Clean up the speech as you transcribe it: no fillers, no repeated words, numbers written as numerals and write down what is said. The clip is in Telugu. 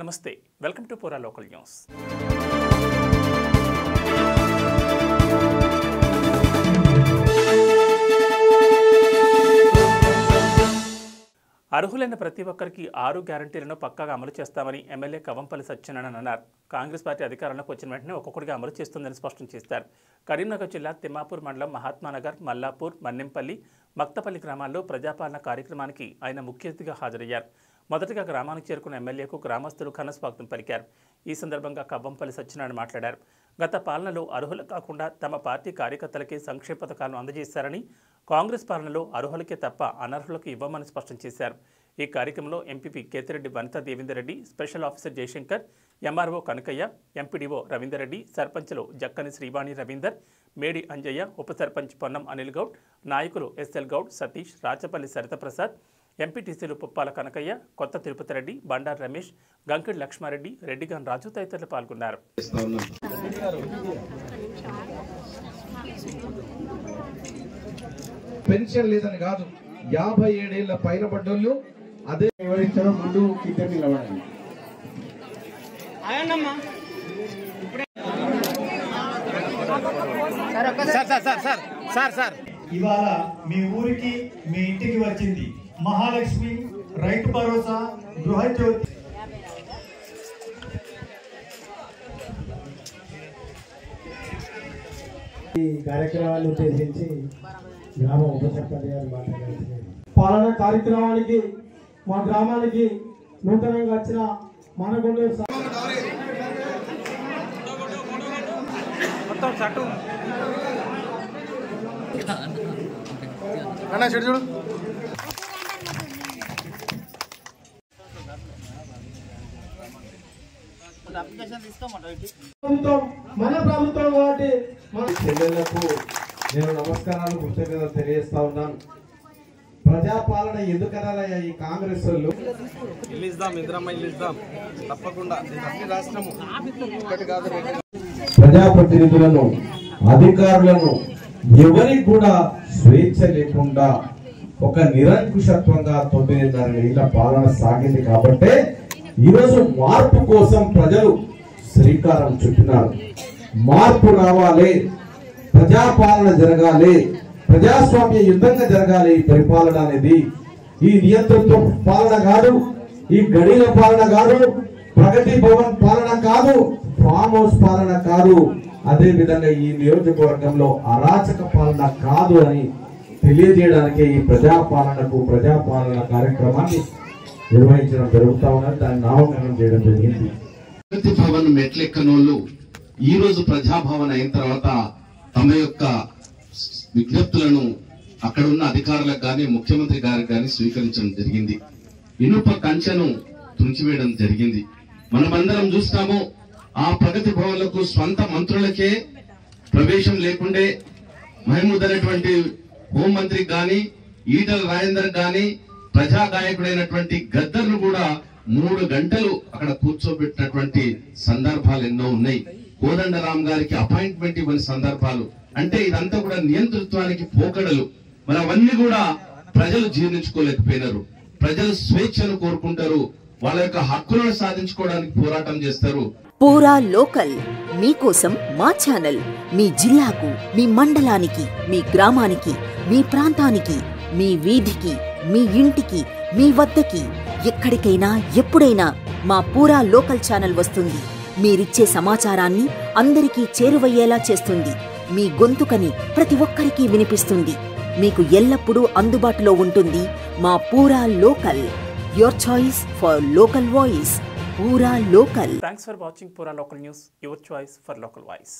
నమస్తే, వెల్కమ్ టు పూరా లోకల్ న్యూస్. అర్హులైన ప్రతి ఒక్కరికి 6 గ్యారంటీలను పక్కాగా అమలు చేస్తామని ఎమ్మెల్యే కవంపల్లి సత్యనారాయణ అన్నారు. కాంగ్రెస్ పార్టీ అధికారంలోకి వచ్చిన వెంటనే ఒక్కొక్కటిగా అమలు చేస్తుందని స్పష్టం చేశారు. కరీంనగర్ జిల్లా తిమ్మాపూర్ మండలం మహాత్మానగర్, మల్లాపూర్, మన్నెంపల్లి, మక్తపల్లి గ్రామాల్లో ప్రజాపాలన కార్యక్రమానికి ఆయన ముఖ్య అతిథిగా హాజరయ్యారు. మొదటగా గ్రామానికి చేరుకున్న ఎమ్మెల్యేకు గ్రామస్తులు ఘనస్వాగతం పలికారు. ఈ సందర్భంగా కవ్వంపల్లి సత్యనారాయణ మాట్లాడారు. గత పాలనలో అర్హులు కాకుండా తమ పార్టీ కార్యకర్తలకే సంక్షేమ పథకాలను అందజేశారని, కాంగ్రెస్ పాలనలో అర్హులకే తప్ప అనర్హులకు ఇవ్వమని స్పష్టం చేశారు. ఈ కార్యక్రమంలో MPP Kethireddy Vanitha Devender Reddy, special officer Jayashankar, MRO Kanakaiah, MPDO Ravinder Reddy, సర్పంచ్లు జక్కని శ్రీవాణి రవీందర్, మేడి అంజయ్య, ఉప సర్పంచ్ పొన్నం అనిల్ గౌడ్, నాయకులు ఎస్ఎల్ గౌడ్, సతీష్, రాచపల్లి సరితప్రసాద్, ఎంపీటీసీలు పుప్పాల కనకయ్య, కొత్త తిరుపతి రెడ్డి, బండారు రమేష్, గంకిడి లక్ష్మారెడ్డి, రెడ్డిగాన్ రాజు తదితరులు పాల్గొన్నారు. పెన్షన్ లేదని కాదు, 57 ఏళ్ల పైన పడ్డోళ్ళు అదే వివరించడం ముందు కింద నిలబడాలి. ఇవాళ మీ ఊరికి మీ ఇంటికి వచ్చింది మహాలక్ష్మి రైతు భరోసా గృహజ్యోతి. ఈ కార్యక్రమాన్ని ఉద్దేశించి గ్రామ ఉప సర్పంచ్ గారు మాట్లాడారు. పాలన కార్యక్రమానికి మా గ్రామానికి నూతనంగా వచ్చిన మానకొండూరు మన ప్రభుత్వం కాబట్టి చెల్లెళ్లకు నేను నమస్కారాలు, కృతజ్ఞతలు తెలియజేస్తా ఉన్నాను. ప్రజాపాలన ఎందుకనాలయ్యా ఈ కాంగ్రెస్ వాళ్ళు? ప్రజాప్రతినిధులను, అధికారులను ఎవరికి కూడా స్వేచ్ఛ లేకుండా ఒక నిరంకుశత్వంగా 9.5 ఏళ్ల పాలన సాగింది. కాబట్టే ఈరోజు మార్పు కోసం ప్రజలు శ్రీకారం చుట్టినారు. మార్పు రావాలి, ప్రజాపాలన జరగాలి, ప్రజాస్వామ్య యుద్ధంగా జరగాలి. పరిపాలన అనేది ఈ నియంతృత్వ పాలన కాదు, ఈ గడిల పాలన కాదు, ప్రగతి భవన్ పాలన కాదు, ఫామ్ హౌస్ పాలన కాదు, అదే విధంగా ఈ నియోజకవర్గంలో అరాచక పాలన కాదు అని తెలియజేయడానికి ఈ ప్రజాపాలన కార్యక్రమాన్ని నిర్వహించడం జరుగుతా ఉన్నది. దాన్ని నామకరణం చేయడం జరిగింది. ప్రగతి భవన్ మెట్లెక్కనోళ్ళు ఈ రోజు ప్రజాభవన్ అయిన తర్వాత తమ యొక్క విజ్ఞప్తులను అక్కడ ఉన్న అధికారులకు గాని, ముఖ్యమంత్రి గారికి గాని స్వీకరించడం జరిగింది. ఇనుప కంచెను తుంచివేయడం జరిగింది. మనమందరం చూస్తాము, ఆ ప్రగతి భవన్లకు స్వంత మంత్రులకే ప్రవేశం లేకుండే మహమూద్ అనేటువంటి హోంమంత్రికి గాని, ఈటల రాజేందర్ గాని, ప్రజాగాయకుడైనటువంటి గద్దర్ను కూడా 3 గంటలు అక్కడ కూర్చోబెట్టినటువంటి సందర్భాలు ఎన్నో ఉన్నాయి. కోదండరామ్ గారికి అపాయింట్మెంట్ ఇవ్వని సందర్భాలు. అంటే ఇదంతా కూడా నియంతృత్వానికి పోకడలు. మరి అవన్నీ కూడా ప్రజలు జీర్ణించుకోలేకపోయినారు. ప్రజలు స్వేచ్ఛను కోరుకుంటారు, వాళ్ళ యొక్క హక్కులను సాధించుకోవడానికి పోరాటం చేస్తారు. పూరా లోకల్ మీకోసం మా ఛానల్ మీ జిల్లాకు, మీ మండలానికి, మీ గ్రామానికి, మీ ప్రాంతానికి, మీ వీధికి, మీ ఇంటికి, మీ వద్దకి, ఎక్కడికైనా ఎప్పుడైనా మా పూరా లోకల్ ఛానల్ వస్తుంది. మీరిచ్చే సమాచారాన్ని అందరికీ చేరువయ్యేలా చేస్తుంది. మీ గొంతుకని ప్రతి ఒక్కరికి వినిపిస్తుంది. మీకు ఎల్లప్పుడూ అందుబాటులో ఉంటుంది మా పూరా local. Your choice for local voice. పూరా లోకల్. థ్యాంక్స్ ఫర్ వాచింగ్ పూరా local news, your choice for local voice.